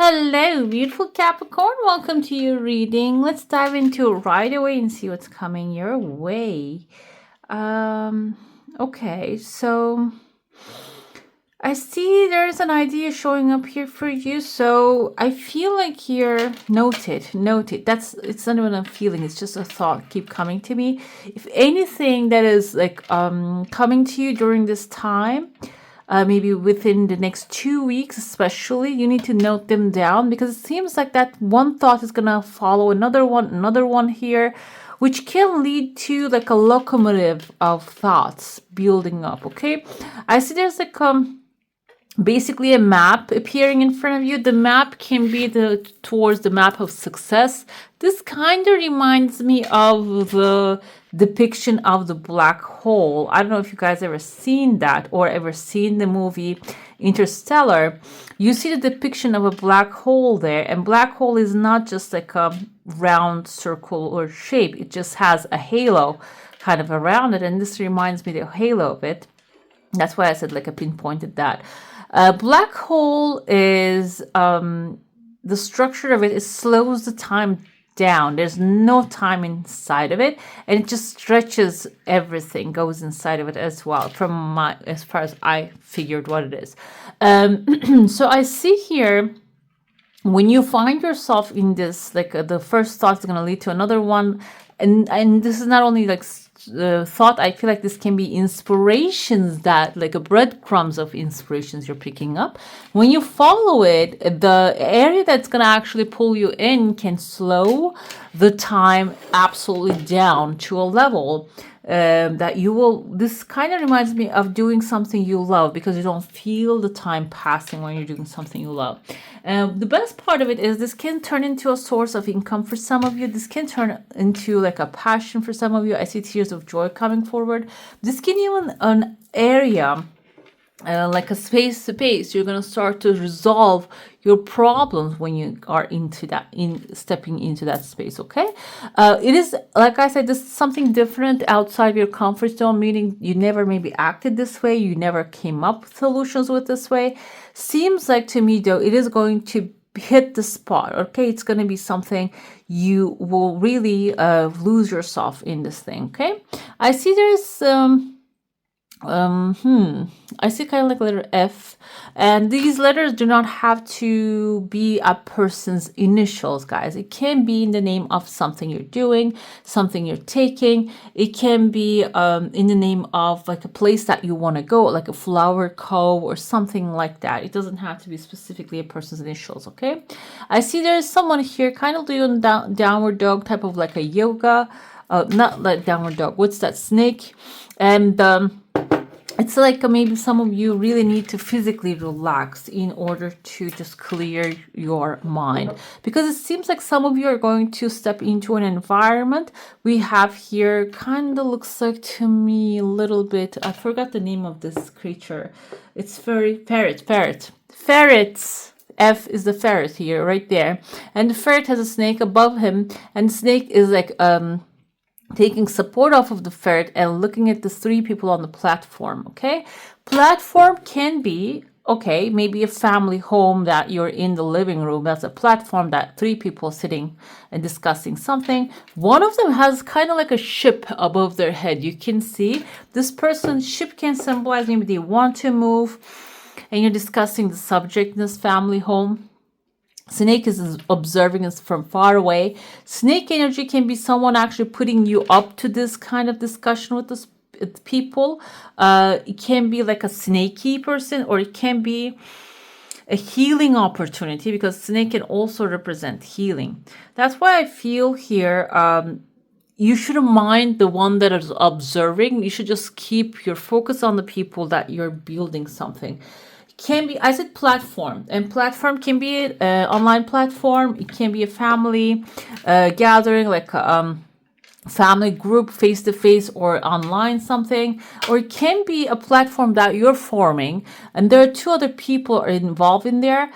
Hello, beautiful Capricorn. Welcome to your reading. Let's dive into it right away and see what's coming your way. Okay, so I see there's an idea showing up here for you. So I feel like here, noted. It's not even a feeling, it's just a thought keep coming to me. If anything that is like coming to you during this time, maybe within the next 2 weeks especially, you need to note them down, because it seems like that one thought is gonna follow another one here, which can lead to like a locomotive of thoughts building up. Okay, I see there's like basically a map appearing in front of you. The map can be towards the map of success. This kind of reminds me of the depiction of the black hole. I don't know if you guys ever seen that or ever seen the movie Interstellar. You see the depiction of a black hole there, and black hole is not just like a round circle or shape. It just has a halo kind of around it, and this reminds me of the halo of it. That's why I said like I pinpointed that. Black hole is the structure of it slows the time down. There's no time inside of it, and it just stretches everything, goes inside of it as well, as far as I figured what it is. So I see here, when you find yourself in this, like the first thought is going to lead to another one, and this is not only like thought. I feel like this can be inspirations, that like a breadcrumbs of inspirations you're picking up. When you follow it, the area that's going to actually pull you in can slow the time absolutely down to a level that you will. This kind of reminds me of doing something you love, because you don't feel the time passing when you're doing something you love. The best part of it is this can turn into a source of income for some of you. This can turn into like a passion for some of you. I see tears of joy coming forward. This can even an area, like a space to space. You're going to start to resolve your problems when you are stepping into that space. Okay, it is, like I said, this is something different outside your comfort zone, meaning you never maybe acted this way, you never came up with solutions with this way. Seems like to me though, it is going to hit the spot. Okay, it's going to be something you will really lose yourself in this thing. Okay, I see there's I see kind of like letter F, and these letters do not have to be a person's initials, guys. It can be in the name of something you're doing, something you're taking. It can be in the name of like a place that you want to go, like a flower cove or something like that. It doesn't have to be specifically a person's initials. Okay, I see there's someone here kind of doing downward dog type of like a yoga, not like downward dog, what's that, snake, and it's like maybe some of you really need to physically relax in order to just clear your mind, because it seems like some of you are going to step into an environment. We have here, kind of looks like to me a little bit, I forgot the name of this creature. It's ferrets. F is the ferret here, right there, and the ferret has a snake above him, and the snake is like taking support off of the ferret and looking at the three people on the platform. Okay, platform can be, okay, maybe a family home that you're in the living room. That's a platform that three people sitting and discussing something. One of them has kind of like a ship above their head. You can see this person's ship can symbolize maybe they want to move, and you're discussing the subject in this family home. Snake is observing us from far away. Snake energy can be someone actually putting you up to this kind of discussion with this people. It can be like a snaky person, or it can be a healing opportunity, because snake can also represent healing. That's why I feel here you shouldn't mind the one that is observing. You should just keep your focus on the people that you're building something. Can be, I said platform, and platform can be an online platform. It can be a family gathering, like a family group, face to face or online something, or it can be a platform that you're forming and there are two other people are involved in there.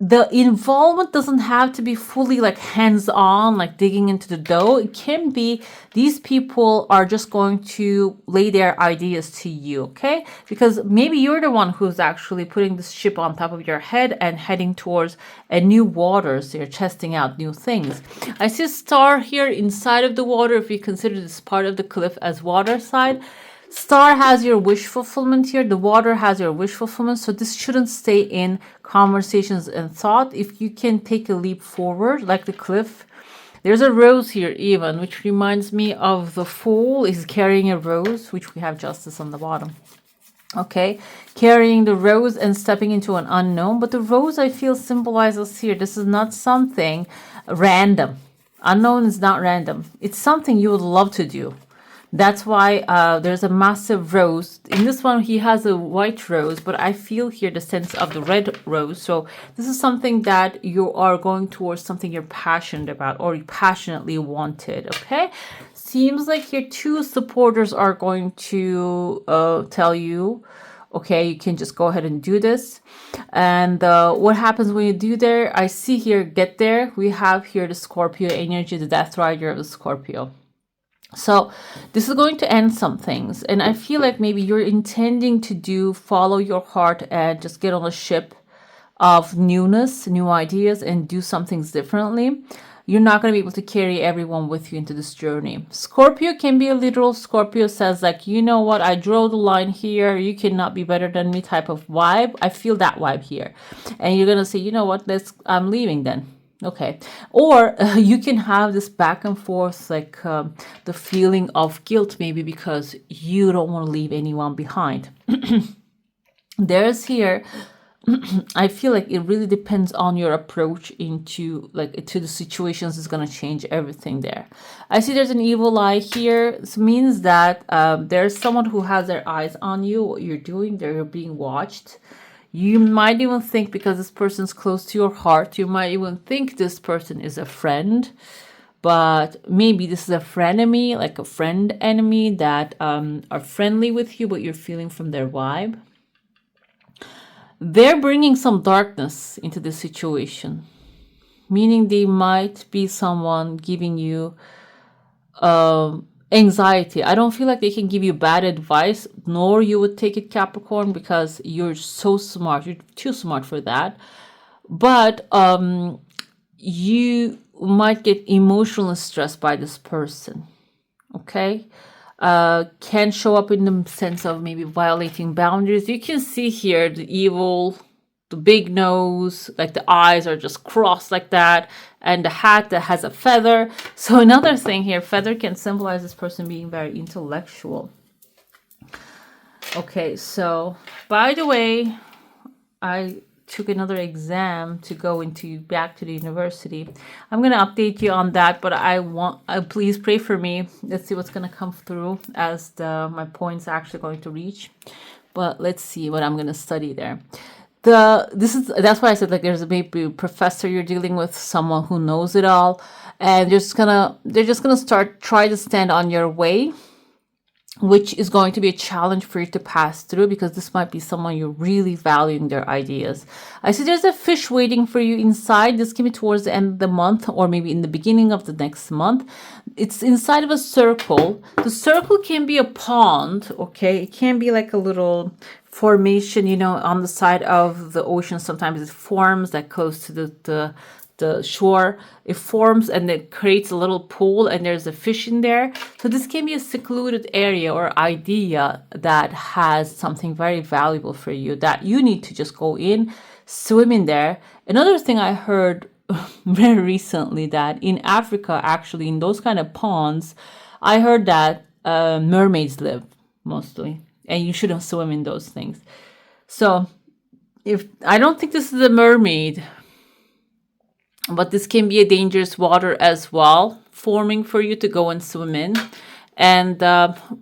the involvement doesn't have to be fully like hands-on, like digging into the dough. It can be these people are just going to lay their ideas to you, okay? Because maybe you're the one who's actually putting this ship on top of your head and heading towards a new waters. You're testing out new things. I see a star here inside of the water. If you consider this part of the cliff as water side, star has your wish fulfillment here. The water has your wish fulfillment. So this shouldn't stay in conversations and thought. If you can take a leap forward, like the cliff, there's a rose here even, which reminds me of the fool is carrying a rose, which we have justice on the bottom. Okay, carrying the rose and stepping into an unknown. But the rose, I feel, symbolizes here, this is not something random. Unknown is not random. It's something you would love to do. That's why there's a massive rose. In this one, he has a white rose, but I feel here the sense of the red rose. So this is something that you are going towards, something you're passionate about or you passionately wanted, okay? Seems like your two supporters are going to tell you, okay, you can just go ahead and do this. And what happens when you do there? I see here, get there. We have here the Scorpio energy, the Death Rider of the Scorpio. So this is going to end some things. And I feel like maybe you're intending to follow your heart and just get on a ship of newness, new ideas, and do some things differently. You're not going to be able to carry everyone with you into this journey. Scorpio can be a literal. Scorpio says like, you know what, I draw the line here. You cannot be better than me type of vibe. I feel that vibe here. And you're going to say, you know what, I'm leaving then. Okay. Or you can have this back and forth, like the feeling of guilt, maybe because you don't want to leave anyone behind. There's here, I feel like it really depends on your approach into to the situations is going to change everything there. I see there's an evil eye here. This means that there's someone who has their eyes on you, what you're doing, they're being watched. You might even think, because this person's close to your heart, you might even think this person is a friend, but maybe this is a frenemy, like a friend enemy that are friendly with you, but you're feeling from their vibe. They're bringing some darkness into the situation, meaning they might be someone giving you anxiety. I don't feel like they can give you bad advice, nor you would take it, Capricorn, because you're so smart. You're too smart for that. But you might get emotionally stressed by this person. Okay? Can show up in the sense of maybe violating boundaries. You can see here the evil, the big nose, like the eyes are just crossed like that, and the hat that has a feather. So another thing here, feather can symbolize this person being very intellectual. Okay, so by the way, I took another exam to go back to the university. I'm going to update you on that, but please pray for me. Let's see what's going to come through as my points are actually going to reach. But let's see what I'm going to study there. That's why I said, like, there's a maybe professor you're dealing with, someone who knows it all, and they're just gonna try to stand on your way, which is going to be a challenge for you to pass through, because this might be someone you're really valuing their ideas. I see there's a fish waiting for you inside. This can be towards the end of the month, or maybe in the beginning of the next month. It's inside of a circle. The circle can be a pond, okay? It can be like a little formation, on the side of the ocean. Sometimes it forms that close to the shore. It forms and it creates a little pool, and there's a fish in there. So this can be a secluded area or idea that has something very valuable for you that you need to just go in, swim in there. Another thing I heard very recently, that in Africa, actually, in those kind of ponds, I heard that mermaids live mostly, and you shouldn't swim in those things. So I don't think this is a mermaid, but this can be a dangerous water as well, forming for you to go and swim in. And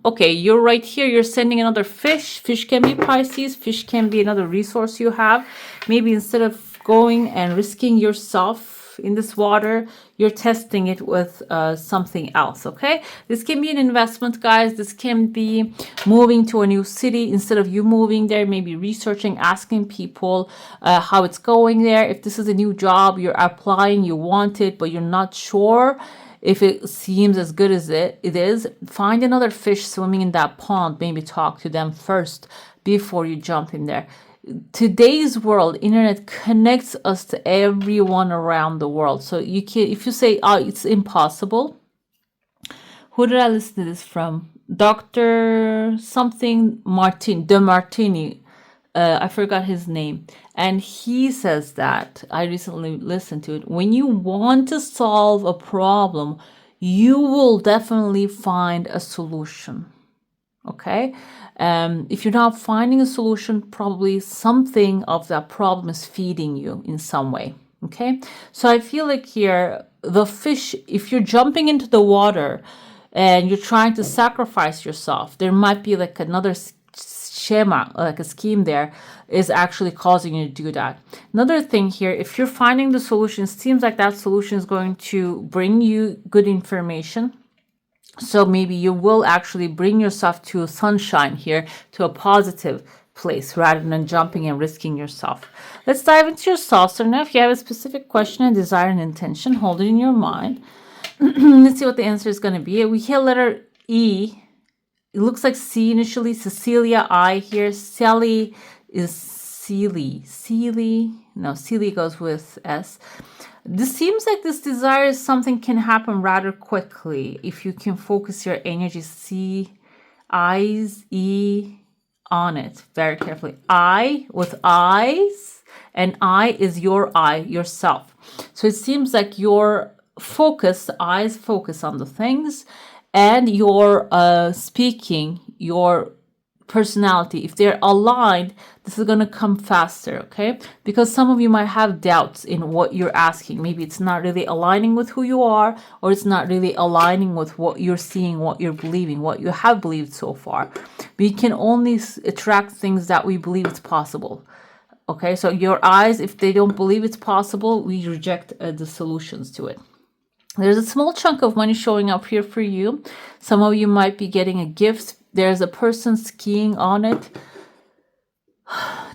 okay, you're right here. You're sending another fish. Fish can be Pisces. Fish can be another resource you have. Maybe instead of going and risking yourself in this water, you're testing it with something else, okay? This can be an investment, guys. This can be moving to a new city. Instead of you moving there, maybe researching, asking people how it's going there. If this is a new job, you're applying, you want it, but you're not sure if it seems as good as it is, find another fish swimming in that pond. Maybe talk to them first before you jump in there. Today's world, internet connects us to everyone around the world. So you can, if you say, oh, it's impossible. Who did I listen to this from? Dr. something Martin, De Martini. I forgot his name. And he says that, I recently listened to it, when you want to solve a problem, you will definitely find a solution. Okay? If you're not finding a solution, probably something of that problem is feeding you in some way. Okay? So I feel like here, the fish, if you're jumping into the water and you're trying to sacrifice yourself, there might be like another schema, like a scheme there, is actually causing you to do that. Another thing here, if you're finding the solution, it seems like that solution is going to bring you good information. So maybe you will actually bring yourself to sunshine here, to a positive place, rather than jumping and risking yourself. Let's dive into your saucer now. If you have a specific question, and desire, and intention, hold it in your mind. Let's see what the answer is going to be. We hear letter E. It looks like C initially. Cecilia, I here. Sally is Seely. No, Seely goes with S. This seems like this desire is something can happen rather quickly if you can focus your energy. C, I's, E on it very carefully. I with eyes, and I is your I, yourself. So it seems like your focus, the eyes focus on the things, and your speaking, your personality, if they're aligned, this is going to come faster, okay? Because some of you might have doubts in what you're asking. Maybe it's not really aligning with who you are, or it's not really aligning with what you're seeing, what you're believing, what you have believed so far. We can only attract things that we believe it's possible. Okay, so your eyes, if they don't believe it's possible, we reject the solutions to it. There's a small chunk of money showing up here for you. Some of you might be getting a gift. There's a person skiing on it.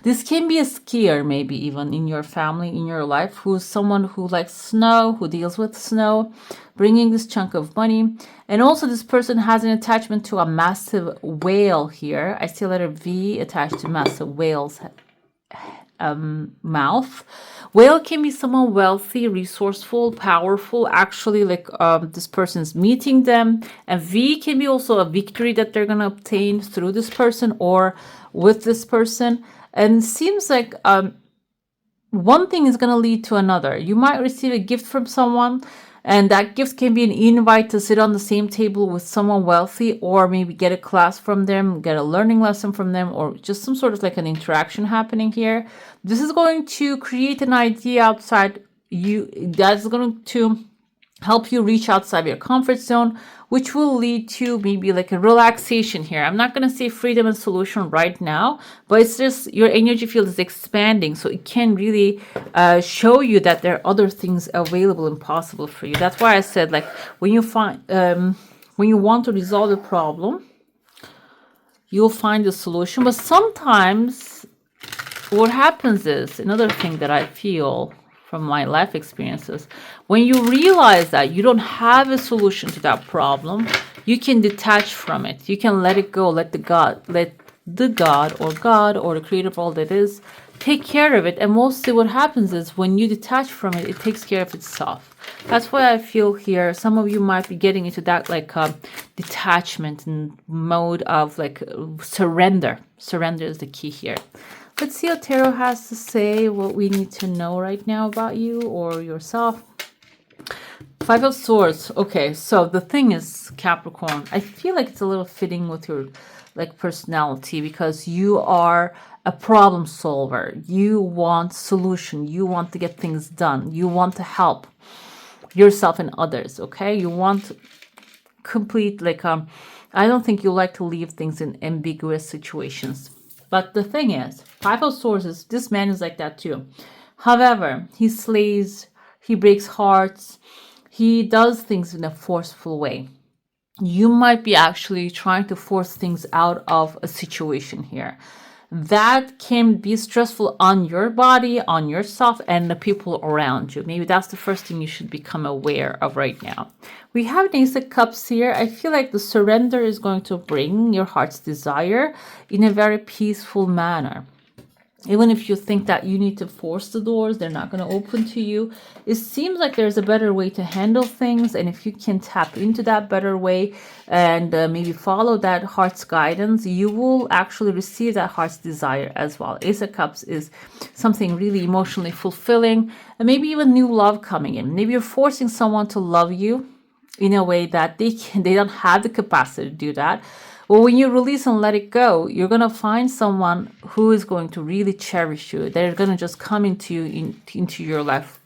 This can be a skier, maybe even in your family, in your life, who's someone who likes snow, who deals with snow, bringing this chunk of money. And also this person has an attachment to a massive whale here. I see a letter V attached to massive whale's mouth. Whale can be someone wealthy, resourceful, powerful. Actually, like this person's meeting them. And V can be also a victory that they're going to obtain through this person or with this person. And it seems like one thing is going to lead to another. You might receive a gift from someone, and that gift can be an invite to sit on the same table with someone wealthy, or maybe get a class from them, get a learning lesson from them, or just some sort of like an interaction happening here. This is going to create an idea outside you that's going to help you reach outside your comfort zone, which will lead to maybe like a relaxation here. I'm not going to say freedom and solution right now, but it's just your energy field is expanding. So it can really show you that there are other things available and possible for you. That's why I said, like, when you find, when you want to resolve a problem, you'll find a solution. But sometimes what happens is, another thing that I feel from my life experiences, when you realize that you don't have a solution to that problem, you can detach from it. You can let it go, let the God or the creator of all that is take care of it. And mostly what happens is when you detach from it, it takes care of itself. That's why I feel here some of you might be getting into that like detachment and mode of like surrender. Surrender is the key here. Let's see what Tarot has to say, what we need to know right now about you or yourself. Five of Swords. Okay, so the thing is, Capricorn, I feel like it's a little fitting with your like personality, because you are a problem solver. You want solution. You want to get things done. You want to help yourself and others, okay? You want complete, like, I don't think you like to leave things in ambiguous situations. But the thing is, Five of Swords is, this man is like that too. However, he slays He breaks hearts. He does things in a forceful way. You might be actually trying to force things out of a situation here. That can be stressful on your body, on yourself, and the people around you. Maybe that's the first thing you should become aware of right now. We have an Ace of Cups here. I feel like the surrender is going to bring your heart's desire in a very peaceful manner. Even if you think that you need to force the doors, they're not going to open to you. It seems like there's a better way to handle things. And if you can tap into that better way and maybe follow that heart's guidance, you will actually receive that heart's desire as well. Ace of Cups is something really emotionally fulfilling, and maybe even new love coming in. Maybe you're forcing someone to love you in a way that they don't have the capacity to do that. Well, when you release and let it go, you're going to find someone who is going to really cherish you. They're going to just come into you, into your life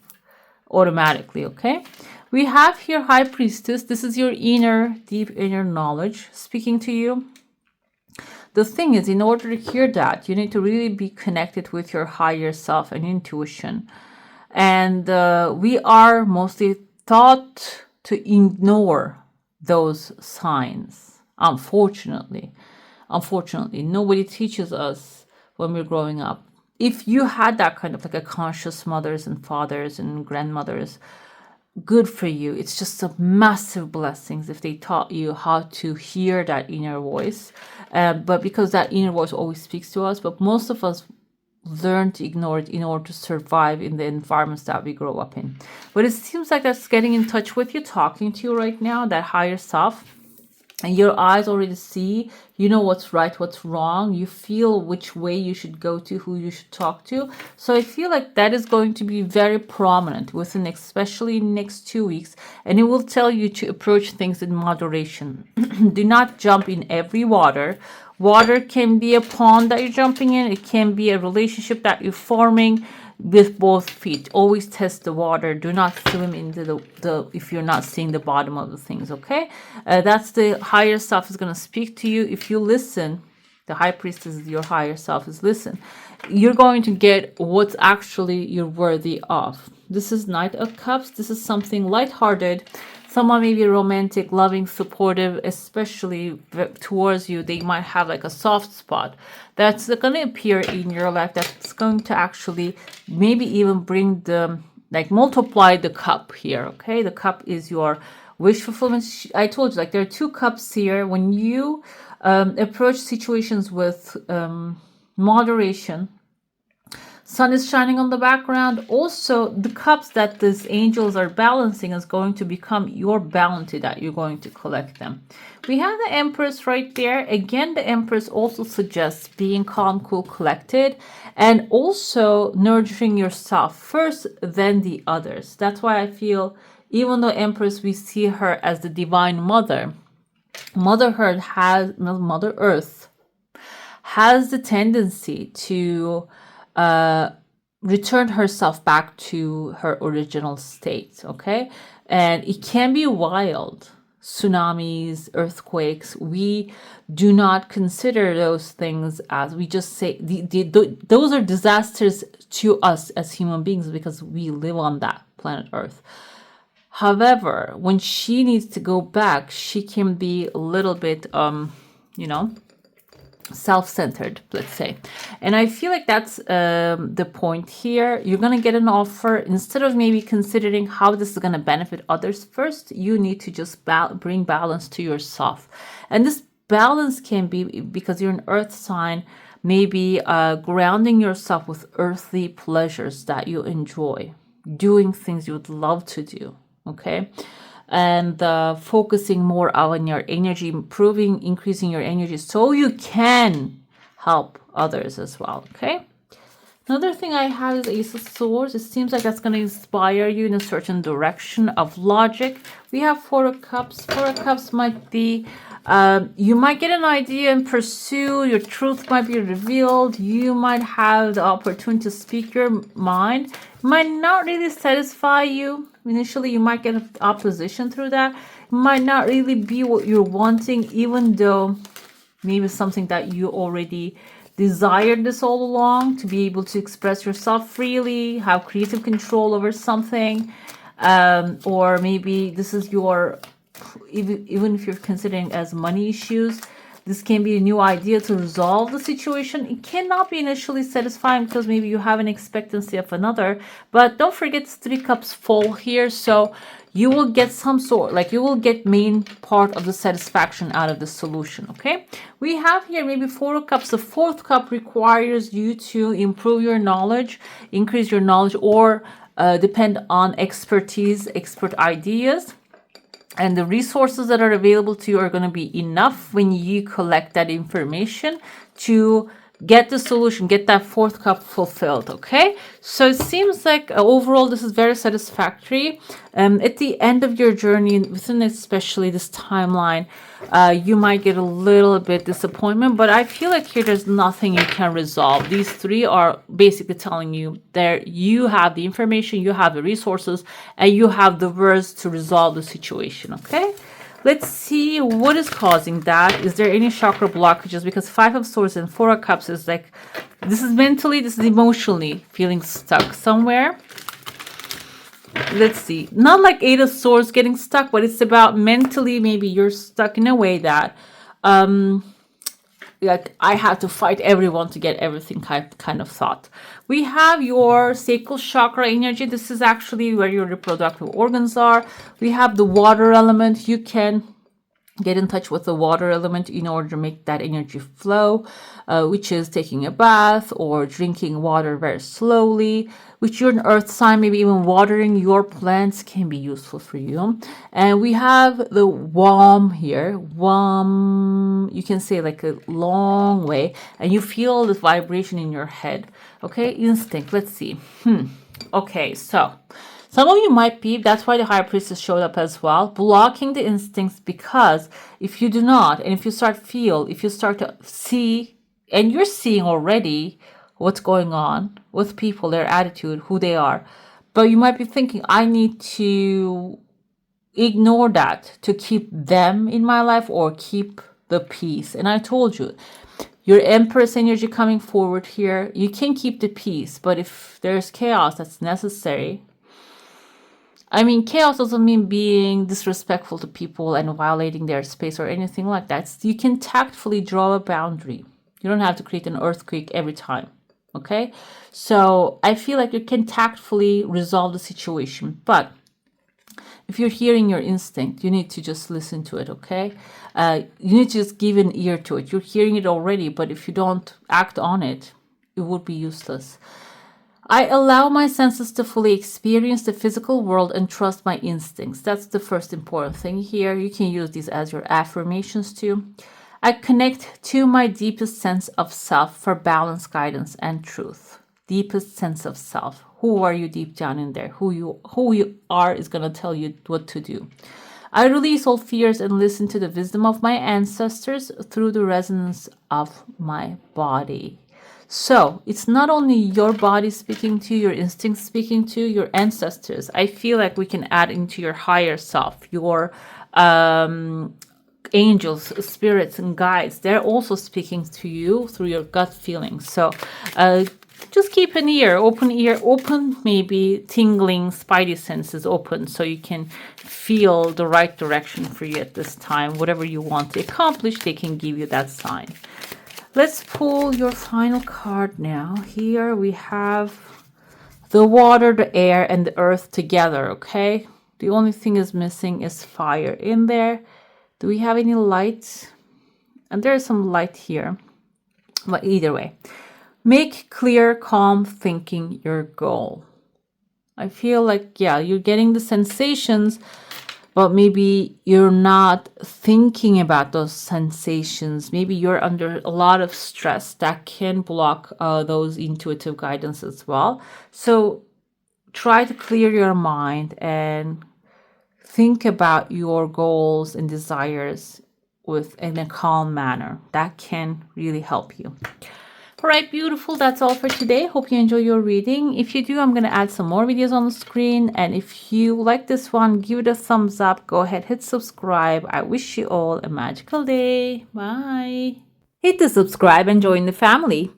automatically, okay? We have here High Priestess. This is your deep inner knowledge speaking to you. The thing is, in order to hear that, you need to really be connected with your higher self and intuition. And we are mostly taught to ignore those signs. Unfortunately, nobody teaches us when we're growing up. If you had that kind of like a conscious mothers and fathers and grandmothers, good for you. It's just a massive blessings if they taught you how to hear that inner voice. But because that inner voice always speaks to us, but most of us learn to ignore it in order to survive in the environments that we grow up in. But it seems like that's getting in touch with you, talking to you right now, that higher self. And your eyes already see, you know what's right, what's wrong. You feel which way you should go to, who you should talk to. So I feel like that is going to be very prominent within especially next 2 weeks. And it will tell you to approach things in moderation. Do not jump in every water. Water can be a pond that you're jumping in. It can be a relationship that you're forming with both feet. Always test the water. Do not swim into the if you're not seeing the bottom of the things, okay? That's the higher self is going to speak to you. If you listen, the High Priestess, your higher self is listen. You're going to get what's actually you're worthy of. This is Knight of Cups. This is something lighthearted. Someone may be romantic, loving, supportive, especially towards you. They might have like a soft spot that's going to appear in your life. That's going to actually maybe even bring multiply the cup here. Okay, the cup is your wish fulfillment. I told you, like, there are two cups here. When you approach situations with moderation, sun is shining on the background. Also, the cups that these angels are balancing is going to become your bounty that you're going to collect them. We have the Empress right there. Again, the Empress also suggests being calm, cool, collected, and also nurturing yourself first, then the others. That's why I feel, even though Empress, we see her as the divine mother, Mother Earth has the tendency to return herself back to her original state, okay? And it can be wild. Tsunamis, earthquakes, we do not consider those things as, we just say those are disasters to us as human beings because we live on that planet Earth. However, when she needs to go back, she can be a little bit self-centered, let's say. And I feel like that's the point here. You're going to get an offer. Instead of maybe considering how this is going to benefit others first, you need to just bring balance to yourself. And this balance can be, because you're an earth sign, maybe grounding yourself with earthly pleasures that you enjoy, doing things you would love to do, okay? And focusing more on your energy, increasing your energy so you can help others as well, okay? Another thing I have is Ace of Swords. It seems like that's going to inspire you in a certain direction of logic. We have Four of Cups. Four of Cups might be, you might get an idea and pursue. Your truth might be revealed. You might have the opportunity to speak your mind. It might not really satisfy you. Initially, you might get opposition through that. It might not really be what you're wanting, even though maybe something that you already desired this all along, to be able to express yourself freely, have creative control over something. Or maybe this is your, even if you're considering as money issues, this can be a new idea to resolve the situation. It cannot be initially satisfying because maybe you have an expectancy of another, but don't forget 3 cups full here. So you will get some sort, like you will get main part of the satisfaction out of the solution. Okay, we have here maybe 4 cups. The 4th cup requires you to improve your knowledge, increase your knowledge, or depend on expertise, expert ideas. And the resources that are available to you are going to be enough when you collect that information to get the solution, get that 4th cup fulfilled. Okay, so it seems like overall this is very satisfactory. At the end of your journey, within especially this timeline, you might get a little bit disappointment, but I feel like here there's nothing you can resolve. These 3 are basically telling you that you have the information, you have the resources, and you have the words to resolve the situation. Okay, let's see what is causing that. Is there any chakra blockages? Because 5 of Swords and 4 of Cups is like, this is mentally, this is emotionally feeling stuck somewhere. Let's see. Not like 8 of Swords getting stuck, but it's about mentally, maybe you're stuck in a way that, like, I have to fight everyone to get everything kind of thought. We have your sacral chakra energy. This is actually where your reproductive organs are. We have the water element. You can get in touch with the water element in order to make that energy flow, which is taking a bath or drinking water very slowly. Which you're an earth sign, maybe even watering your plants can be useful for you. And we have the WAM here. WAM, you can say like a long way, and you feel this vibration in your head. Okay, instinct. Let's see. Okay, so some of you might be, that's why the High Priestess showed up as well, blocking the instincts, because if you do not, and if you start to see, and you're seeing already what's going on with people, their attitude, who they are, but you might be thinking, I need to ignore that to keep them in my life or keep the peace. And I told you, your Empress energy coming forward here, you can keep the peace, but if there's chaos that's necessary, I mean, chaos doesn't mean being disrespectful to people and violating their space or anything like that. You can tactfully draw a boundary. You don't have to create an earthquake every time. Okay? So I feel like you can tactfully resolve the situation. But if you're hearing your instinct, you need to just listen to it. Okay? You need to just give an ear to it. You're hearing it already, but if you don't act on it, it would be useless. I allow my senses to fully experience the physical world and trust my instincts. That's the first important thing here. You can use these as your affirmations too. I connect to my deepest sense of self for balance, guidance, and truth. Deepest sense of self. Who are you deep down in there? Who you are is going to tell you what to do. I release all fears and listen to the wisdom of my ancestors through the resonance of my body. So it's not only your body speaking to you, your instincts speaking to your ancestors. I feel like we can add into your higher self, your angels, spirits, and guides. They're also speaking to you through your gut feelings. So just keep an ear, open, maybe tingling, spidey senses open, so you can feel the right direction for you at this time. Whatever you want to accomplish, they can give you that sign. Let's pull your final card now. Here we have the water, the air, and the earth together, okay? The only thing is missing is fire in there. Do we have any light? And there's some light here. But either way, make clear, calm thinking your goal. I feel like, yeah, you're getting the sensations, but maybe you're not thinking about those sensations. Maybe you're under a lot of stress that can block those intuitive guidance as well. So try to clear your mind and think about your goals and desires in a calm manner. That can really help you. All right, beautiful. That's all for today. Hope you enjoy your reading. If you do, I'm going to add some more videos on the screen. And if you like this one, give it a thumbs up. Go ahead, hit subscribe. I wish you all a magical day. Bye. Hit the subscribe and join the family.